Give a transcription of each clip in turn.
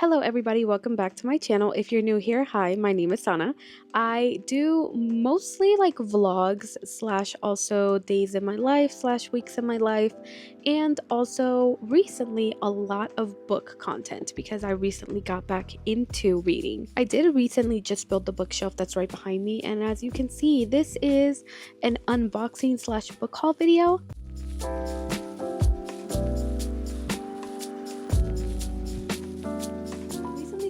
Hello everybody, welcome back to my channel. If you're new here, hi, my name is Sana. I do mostly like vlogs slash also days in my life slash weeks in my life, and also recently a lot of book content because I recently got back into reading. I did recently just build the bookshelf that's right behind me, and as you can see, this is an unboxing slash book haul video.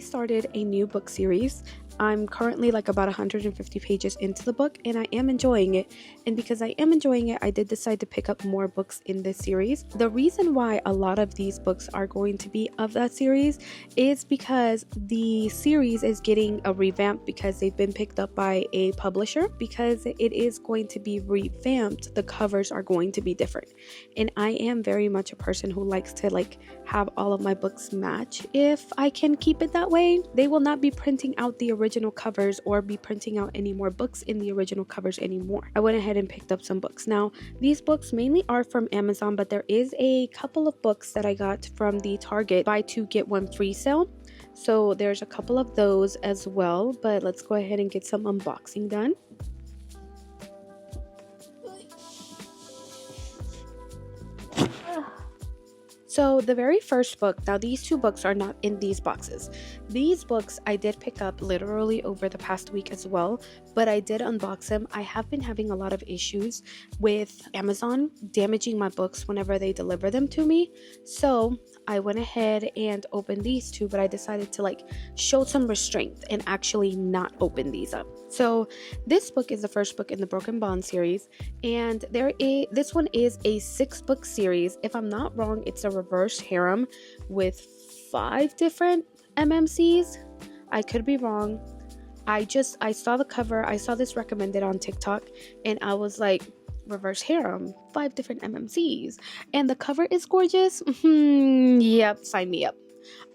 Started a new book series. I'm currently like about 150 pages into the book and I am enjoying it. And because I am enjoying it, I did decide to pick up more books in this series. The reason why a lot of these books are going to be of that series is because the series is getting a revamp because they've been picked up by a publisher. Because it is going to be revamped, the covers are going to be different. And I am very much a person who likes to like have all of my books match if I can keep it that way. They will not be printing out the original covers or be printing out any more books in the original covers anymore. I went ahead and picked up some books. Now, these books mainly are from Amazon, but there is a couple of books that I got from the Target buy two get one free sale. So there's a couple of those as well, but let's go ahead and get some unboxing done. So the very first book, now these two books are not in these boxes. These books I did pick up literally over the past week as well, but I did unbox them. I have been having a lot of issues with Amazon damaging my books whenever they deliver them to me. So I went ahead and opened these two, but I decided to like show some restraint and actually not open these up. So this book is the first book in the Broken Bond series, and this one is a 6-book series. If I'm not wrong, it's a reverse harem with 5 different MMCs. I could be wrong. I saw the cover, I saw this recommended on TikTok, and I was like, reverse harem, 5 different MMCs, and the cover is gorgeous. Yep, sign me up.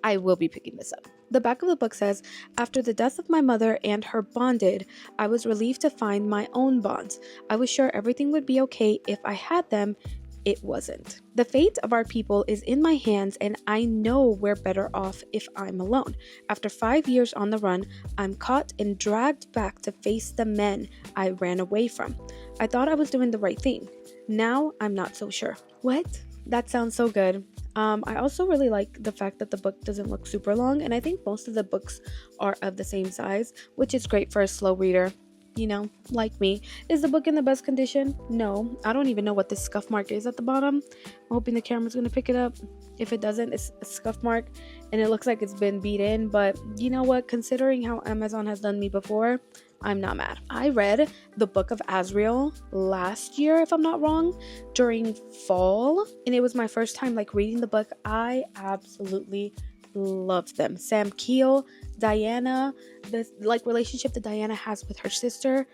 I will be picking this up. The back of the book says, after the death of my mother and her bonded, I was relieved to find my own bonds. I was sure everything would be okay if I had them. It wasn't. The fate of our people is in my hands, and I know we're better off if I'm alone. After 5 years on the run, I'm caught and dragged back to face the men I ran away from. I thought I was doing the right thing. Now I'm not so sure. What? That sounds so good. I also really like the fact that the book doesn't look super long, and I think most of the books are of the same size, which is great for a slow reader. You know, like me. Is the book in the best condition? No. I don't even know what this scuff mark is at the bottom. I'm hoping the camera's going to pick it up. If it doesn't, it's a scuff mark and it looks like it's been beat in. But you know what? Considering how Amazon has done me before, I'm not mad. I read the Book of Azrael last year, if I'm not wrong, during fall. And it was my first time like reading the book. I absolutely loved them. Sam Keel, Diana, the like relationship that Diana has with her sister,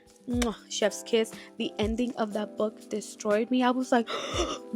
chef's kiss. The ending of that book destroyed me. I was like,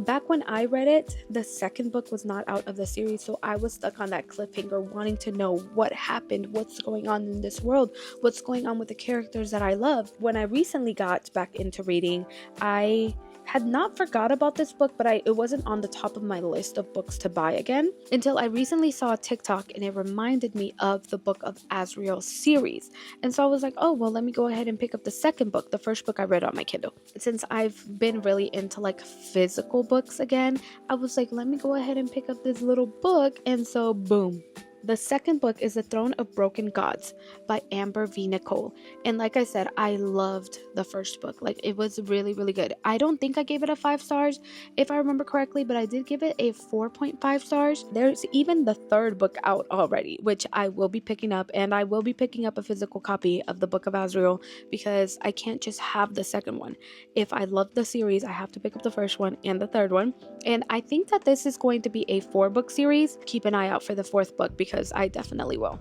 back when I read it, the second book was not out of the series, so I was stuck on that cliffhanger, wanting to know what happened, what's going on in this world, what's going on with the characters that I love. When I recently got back into reading, I had not forgot about this book, but it wasn't on the top of my list of books to buy again until I recently saw a TikTok and it reminded me of the Book of Azrael series. And so I was like, oh, well, let me go ahead and pick up the second book, the first book I read on my Kindle. Since I've been really into like physical books again, I was like, let me go ahead and pick up this little book. And so boom. The second book is The Throne of Broken Gods by Amber V. Nicole. And like I said, I loved the first book. Like, it was really, really good. I don't think I gave it a 5 stars, if I remember correctly, but I did give it a 4.5 stars. There's even the third book out already, which I will be picking up. And I will be picking up a physical copy of the Book of Azrael because I can't just have the second one. If I love the series, I have to pick up the first one and the third one. And I think that this is going to be a 4-book series. Keep an eye out for the 4th book because I definitely will.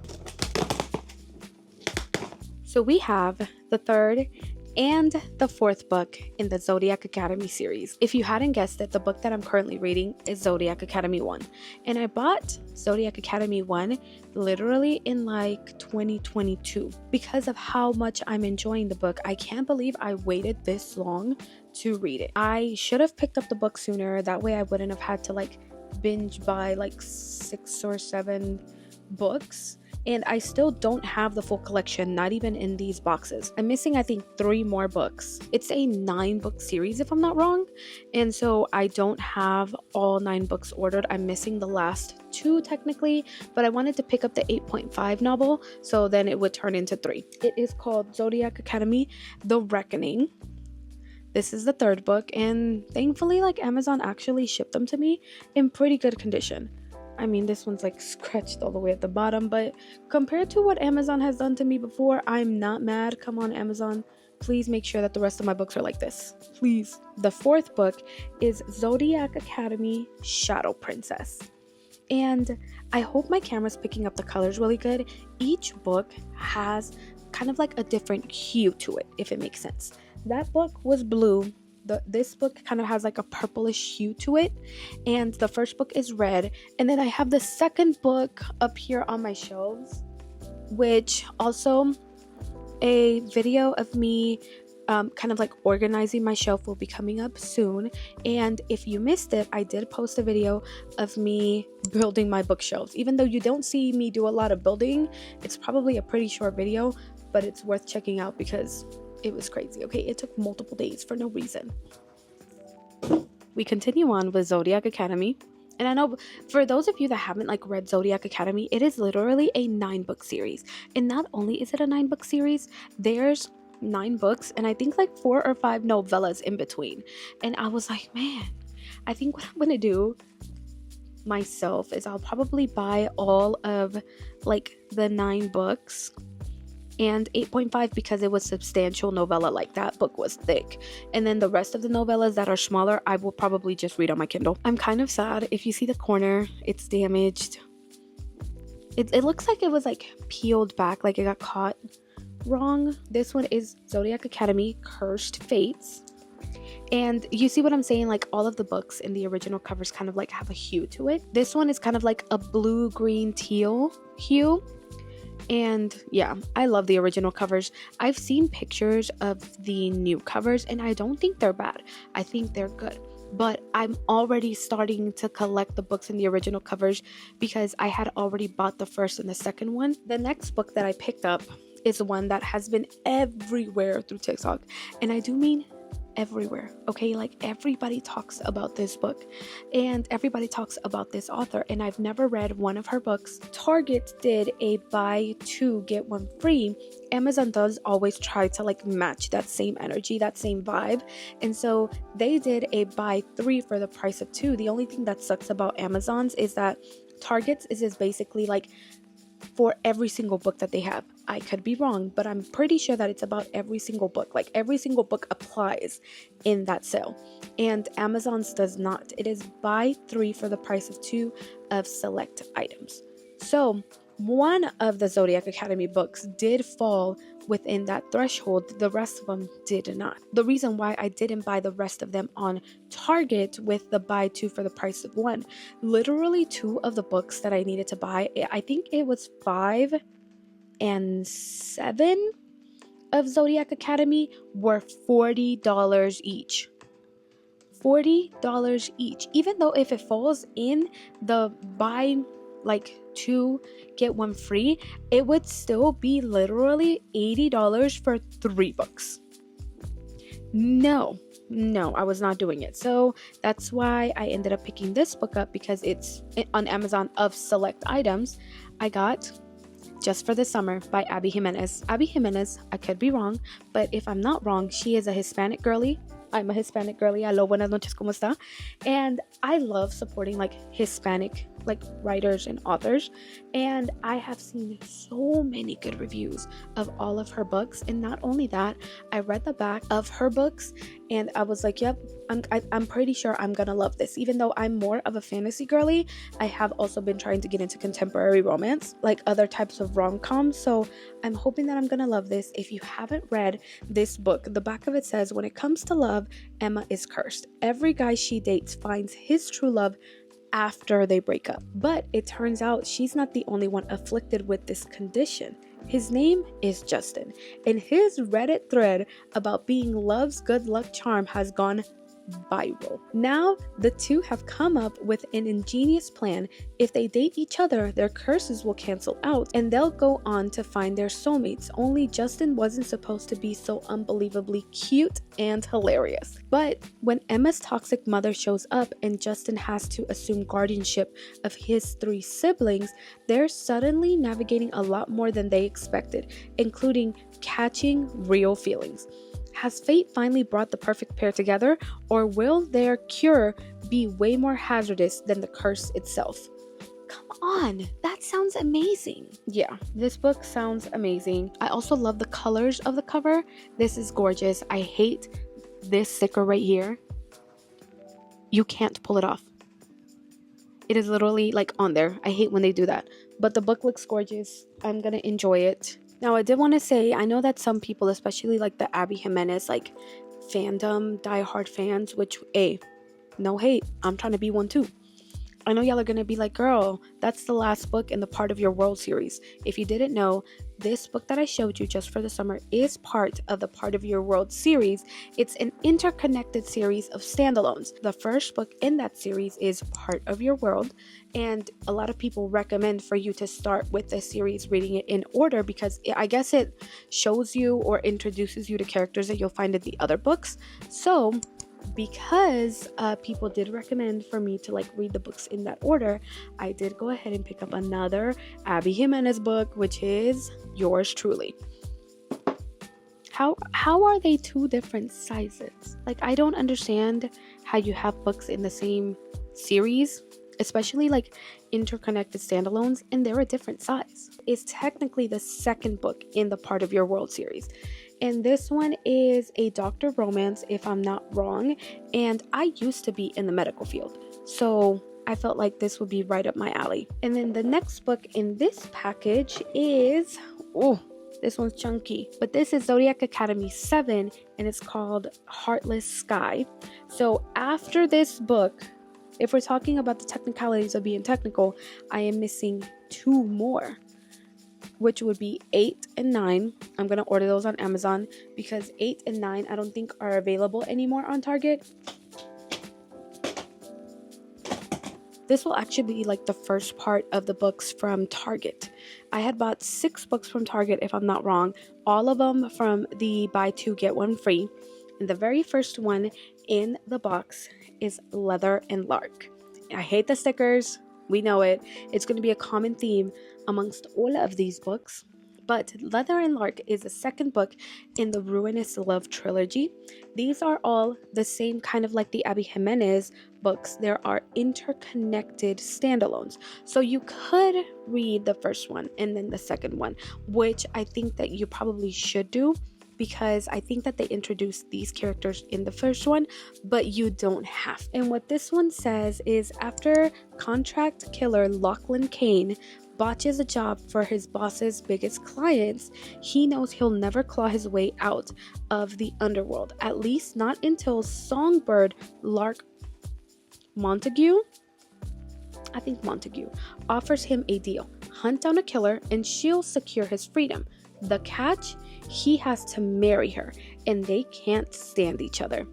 So we have the 3rd and the 4th book in the Zodiac Academy series. If you hadn't guessed it, the book that I'm currently reading is Zodiac Academy 1. And I bought Zodiac Academy 1 literally in like 2022 because of how much I'm enjoying the book. I can't believe I waited this long to read it. I should have picked up the book sooner. That way I wouldn't have had to like binge buy like 6 or 7 books, and I still don't have the full collection, not even in these boxes. I'm missing, I think, 3 more books. It's a 9-book series, if I'm not wrong. And so I don't have all 9 books ordered. I'm missing the last 2 technically, but I wanted to pick up the 8.5 novel, so then it would turn into 3. It is called Zodiac Academy, The Reckoning. This is the 3rd book, and thankfully, like, Amazon actually shipped them to me in pretty good condition. I mean, this one's like scratched all the way at the bottom, but compared to what Amazon has done to me before, I'm not mad. Come on, Amazon. Please make sure that the rest of my books are like this. Please. The 4th book is Zodiac Academy Shadow Princess. And I hope my camera's picking up the colors really good. Each book has kind of like a different hue to it, if it makes sense. That book was blue. This book kind of has like a purplish hue to it, and the first book is red. And then I have the 2nd book up here on my shelves, which also a video of me kind of like organizing my shelf will be coming up soon. And if you missed it, I did post a video of me building my bookshelves. Even though you don't see me do a lot of building, it's probably a pretty short video, but it's worth checking out because it was crazy. Okay, it took multiple days for no reason. We continue on with Zodiac Academy. And I know for those of you that haven't like read Zodiac Academy, it is literally a 9-book series. And not only is it a 9-book series, there's 9 books and I think like 4 or 5 novellas in between. And I was like, man, I think what I'm gonna do myself is I'll probably buy all of like the 9 books and 8.5 because it was substantial novella. Like, that book was thick. And then the rest of the novellas that are smaller, I will probably just read on my Kindle. I'm kind of sad. If you see the corner, it's damaged. It looks like it was like peeled back, like it got caught wrong. This one is Zodiac Academy Cursed Fates. And you see what I'm saying? Like, all of the books in the original covers kind of like have a hue to it. This one is kind of like a blue, green, teal hue. And yeah, I love the original covers. I've seen pictures of the new covers and I don't think they're bad. I think they're good. But I'm already starting to collect the books in the original covers because I had already bought the 1st and the 2nd one. The next book that I picked up is one that has been everywhere through TikTok. And I do mean everywhere, okay? Like, everybody talks about this book and everybody talks about this author, and I've never read one of her books. Target did a buy 2 get 1 free. Amazon does always try to like match that same energy, that same vibe, and so they did a buy 3 for the price of 2. The only thing that sucks about Amazon's is that Target's is basically like for every single book that they have. I could be wrong, but I'm pretty sure that it's about every single book. Like, every single book applies in that sale. And Amazon's does not. It is buy 3 for the price of 2 of select items. So one of the Zodiac Academy books did fall within that threshold. The rest of them did not. The reason why I didn't buy the rest of them on Target with the buy 2 for the price of 1, literally 2 of the books that I needed to buy, I think it was 5 and 7 of Zodiac Academy, were $40 each. $40 each. Even though if it falls in the buy like 2 get 1 free, it would still be literally $80 for 3 books. No, I was not doing it. So that's why I ended up picking this book up, because it's on Amazon of select items. I got Just for the Summer by Abby Jimenez. Abby Jimenez, I could be wrong, but if I'm not wrong, she is a Hispanic girly. I'm a Hispanic girly. Hello, buenas noches, ¿cómo está? And I love supporting like Hispanic like writers and authors, and I have seen so many good reviews of all of her books. And not only that, I read the back of her books and I was like, yep, I'm pretty sure I'm gonna love this. Even though I'm more of a fantasy girly, I have also been trying to get into contemporary romance, like other types of rom-coms. So I'm hoping that I'm gonna love this. If you haven't read this book, the back of it says, when it comes to love, Emma is cursed. Every guy she dates finds his true love after they break up. But it turns out she's not the only one afflicted with this condition. His name is Justin, and his Reddit thread about being love's good luck charm has gone viral. Now, the two have come up with an ingenious plan. If they date each other, their curses will cancel out and they'll go on to find their soulmates. Only Justin wasn't supposed to be so unbelievably cute and hilarious. But when Emma's toxic mother shows up and Justin has to assume guardianship of his 3 siblings, they're suddenly navigating a lot more than they expected, including catching real feelings. Has fate finally brought the perfect pair together, or will their cure be way more hazardous than the curse itself? Come on, that sounds amazing. Yeah, this book sounds amazing. I also love the colors of the cover. This is gorgeous. I hate this sticker right here. You can't pull it off. It is literally like on there. I hate when they do that. But the book looks gorgeous. I'm gonna enjoy it. Now, I did want to say, I know that some people, especially like the Abby Jimenez like fandom, diehard fans, which, no hate, I'm trying to be one too. I know y'all are going to be like, girl, that's the last book in the Part of Your World series. If you didn't know, this book that I showed you just for the summer is part of the Part of Your World series. It's an interconnected series of standalones. The first book in that series is Part of Your World, and a lot of people recommend for you to start with this series reading it in order because I guess it shows you or introduces you to characters that you'll find in the other books. So because people did recommend for me to like read the books in that order, I did go ahead and pick up another Abby Jimenez book, which is yours truly. How are they 2 different sizes? Like, I don't understand how you have books in the same series, especially like interconnected standalones, and they're a different size. It's technically the second book in the Part of Your World series. And this one is a doctor romance, if I'm not wrong. And I used to be in the medical field, so I felt like this would be right up my alley. And then the next book in this package is, this one's chunky, but this is Zodiac Academy 7, and it's called Heartless Sky. So after this book, if we're talking about the technicalities of being technical, I am missing 2 more, which would be 8 and 9. I'm going to order those on Amazon because 8 and 9 I don't think are available anymore on Target. This will actually be like the first part of the books from Target. I had bought 6 books from Target, if I'm not wrong, all of them from the buy 2 get 1 free. And the very first one in the box is Leather and Lark. I hate the stickers. We know it. It's going to be a common theme amongst all of these books. But Leather and Lark is the second book in the Ruinous Love trilogy. These are all the same kind of like the Abby Jimenez books. There are interconnected standalones. So you could read the first one and then the second one, which I think that you probably should do, because I think that they introduced these characters in the first one, but you don't have. And what this one says is, after contract killer Lachlan Kane botches a job for his boss's biggest clients, he knows he'll never claw his way out of the underworld, at least not until songbird Lark Montague offers him a deal. Hunt down a killer and she'll secure his freedom. The catch? He has to marry her, and they can't stand each other.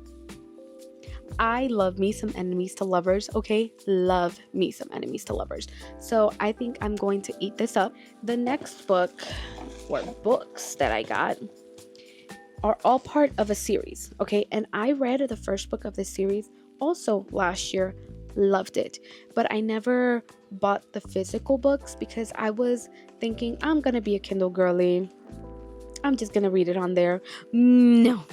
I love me some enemies to lovers, okay? Love me some enemies to lovers. So I think I'm going to eat this up. The next book, or books that I got, are all part of a series, okay? And I read the first book of this series also last year. Loved it, but I never bought the physical books because I was thinking I'm gonna be a Kindle girly. I'm just gonna read it on there. No,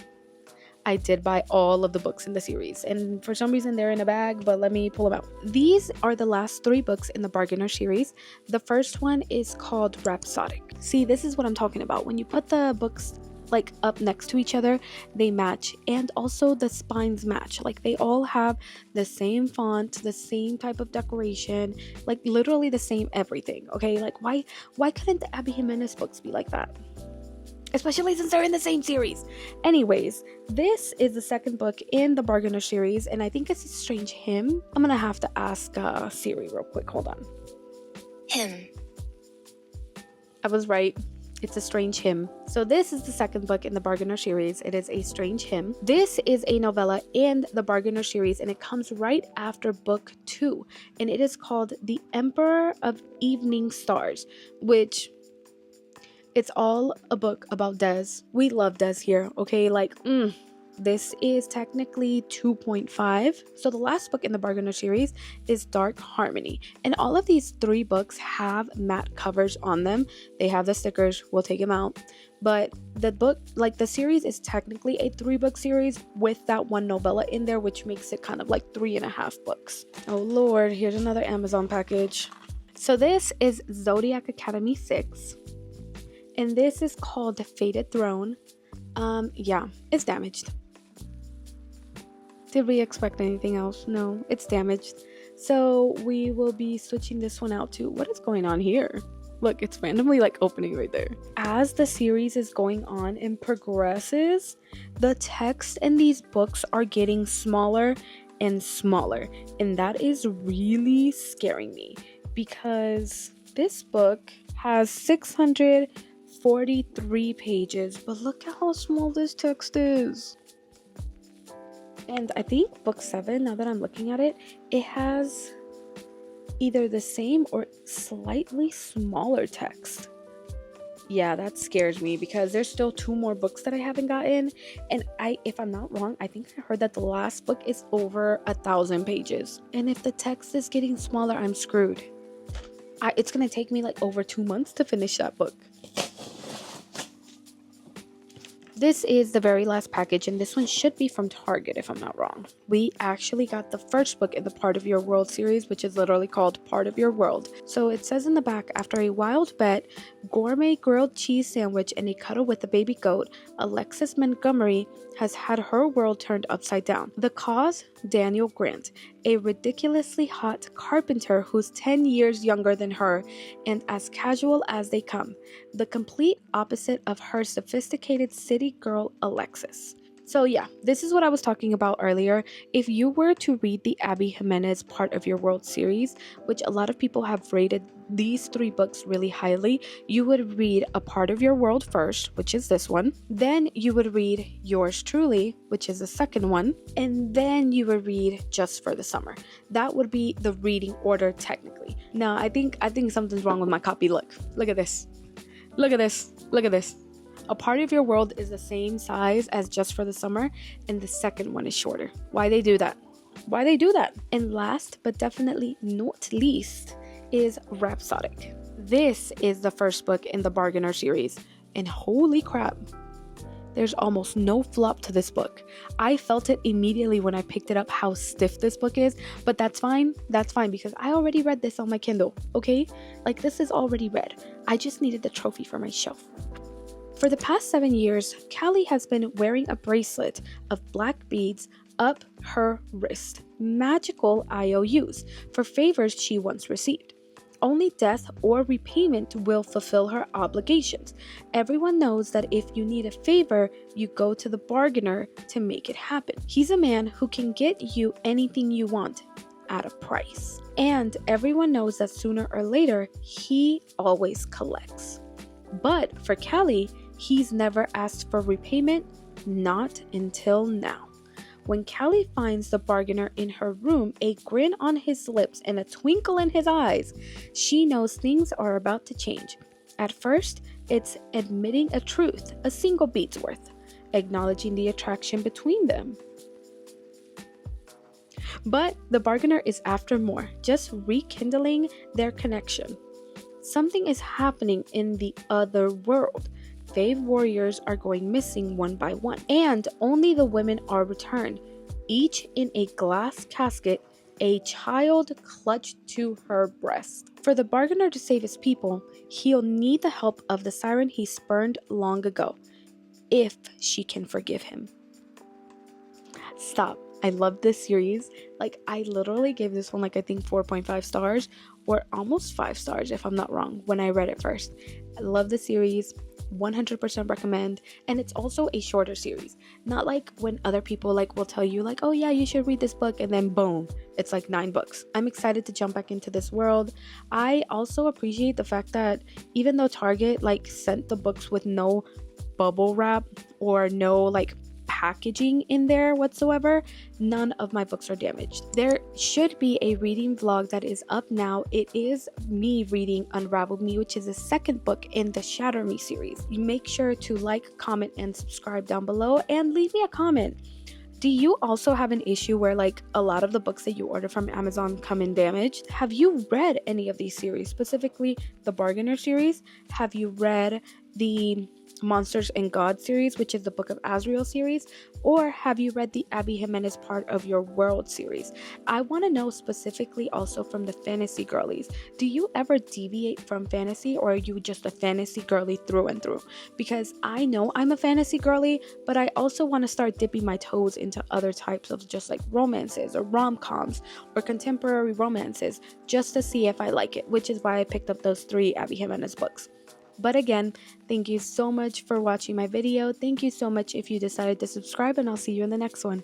I did buy all of the books in the series, and for some reason they're in a bag, but let me pull them out. These are the last 3 books in the Bargainer series. The first one is called Rhapsodic. See, this is what I'm talking about. When you put the books like up next to each other, they match, and also the spines match. Like, they all have the same font, the same type of decoration, like literally the same everything, okay? Like, why couldn't the Abby Jimenez books be like that? Especially since they're in the same series. Anyways, this is the second book in the Bargainer series, and I think it's a strange hymn. I'm gonna have to ask Siri real quick. Hold on. Hymn. I was right. It's a strange hymn. So this is the second book in the Bargainer series. It is a strange hymn. This is a novella in the Bargainer series, and it comes right after book 2, and it is called The Emperor of Evening Stars, which it's all a book about Des. We love Des here, okay? This is technically 2.5. So the last book in the Bargainer series is Dark Harmony. And all of these 3 books have matte covers on them. They have the stickers. We'll take them out. But the book, the series is technically a 3-book series with that one novella in there, which makes it kind of like 3.5 books. Oh Lord, here's another Amazon package. So this is Zodiac Academy 6. And this is called The Fated Throne. Yeah, it's damaged. Did we expect anything else? No, it's damaged. So we will be switching this one out too. What is going on here? Look, it's randomly opening right there. As the series is going on and progresses, the text in these books are getting smaller and smaller. And that is really scaring me because this book has 643 pages, but look at how small this text is. And I think book 7, now that I'm looking at it, it has either the same or slightly smaller text. Yeah, that scares me because there's still 2 more books that I haven't gotten. And if I'm not wrong, I think I heard that the last book is over 1,000 pages. And if the text is getting smaller, I'm screwed. It's gonna take me over 2 months to finish that book. This is the very last package, and this one should be from Target if I'm not wrong. We actually got the first book in the Part of Your World series, which is literally called Part of Your World. So it says in the back, after a wild bet, gourmet grilled cheese sandwich, and a cuddle with a baby goat, Alexis Montgomery has had her world turned upside down. The cause? Daniel Grant, a ridiculously hot carpenter who's 10 years younger than her and as casual as they come. The complete opposite of her sophisticated city girl Alexis. So yeah, this is what I was talking about earlier. If you were to read the Abby Jimenez Part of Your World series, which a lot of people have rated these 3 books really highly, you would read A Part of Your World first, which is this one. Then you would read Yours Truly, which is the second one. And then you would read Just for the Summer. That would be the reading order technically. Now, I think something's wrong with my copy. Look at this. Look at this. Look at this. A Part of Your World is the same size as Just for the Summer, and the second one is shorter. Why they do that? Why they do that? And last but definitely not least is Rhapsodic. This is the first book in the Bargainer series, and holy crap, there's almost no flop to this book. I felt it immediately when I picked it up how stiff this book is, but that's fine because I already read this on my Kindle, okay? This is already read. I just needed the trophy for my shelf. For the past 7 years, Callie has been wearing a bracelet of black beads up her wrist, magical IOUs, for favors she once received. Only death or repayment will fulfill her obligations. Everyone knows that if you need a favor, you go to the bargainer to make it happen. He's a man who can get you anything you want at a price. And everyone knows that sooner or later, he always collects. But for Callie, he's never asked for repayment, not until now. When Callie finds the bargainer in her room, a grin on his lips and a twinkle in his eyes, she knows things are about to change. At first, it's admitting a truth, a single beat's worth, acknowledging the attraction between them. But the bargainer is after more, just rekindling their connection. Something is happening in the other world. Fave warriors are going missing one by one, and only the women are returned, each in a glass casket, a child clutched to her breast. For the bargainer to save his people, he'll need the help of the siren he spurned long ago, if she can forgive him. Stop. I love this series. I literally gave this one I think 4.5 stars or almost 5 stars if I'm not wrong when I read it first. I love the series. 100% recommend. And it's also a shorter series, not like when other people like will tell you like, oh yeah, you should read this book, and then boom, it's like 9 books. I'm excited to jump back into this world. I also appreciate the fact that even though Target like sent the books with no bubble wrap or no like packaging in there whatsoever, none of my books are damaged. There should be a reading vlog that is up now. It is me reading Unravel Me, which is the second book in the Shatter Me series. You make sure to like, comment, and subscribe down below, and leave me a comment. Do you also have an issue where like a lot of the books that you order from Amazon come in damaged? Have you read any of these series, specifically the Bargainer series? Have you read the Monsters and God series, which is the Book of Azrael series? Or have you read the Abby Jimenez Part of Your World series? I want to know specifically also from the fantasy girlies. Do you ever deviate from fantasy, or are you just a fantasy girly through and through? Because I know I'm a fantasy girly, but I also want to start dipping my toes into other types of just like romances or rom-coms or contemporary romances just to see if I like it, which is why I picked up those 3 Abby Jimenez books. But again, thank you so much for watching my video. Thank you so much if you decided to subscribe, and I'll see you in the next one.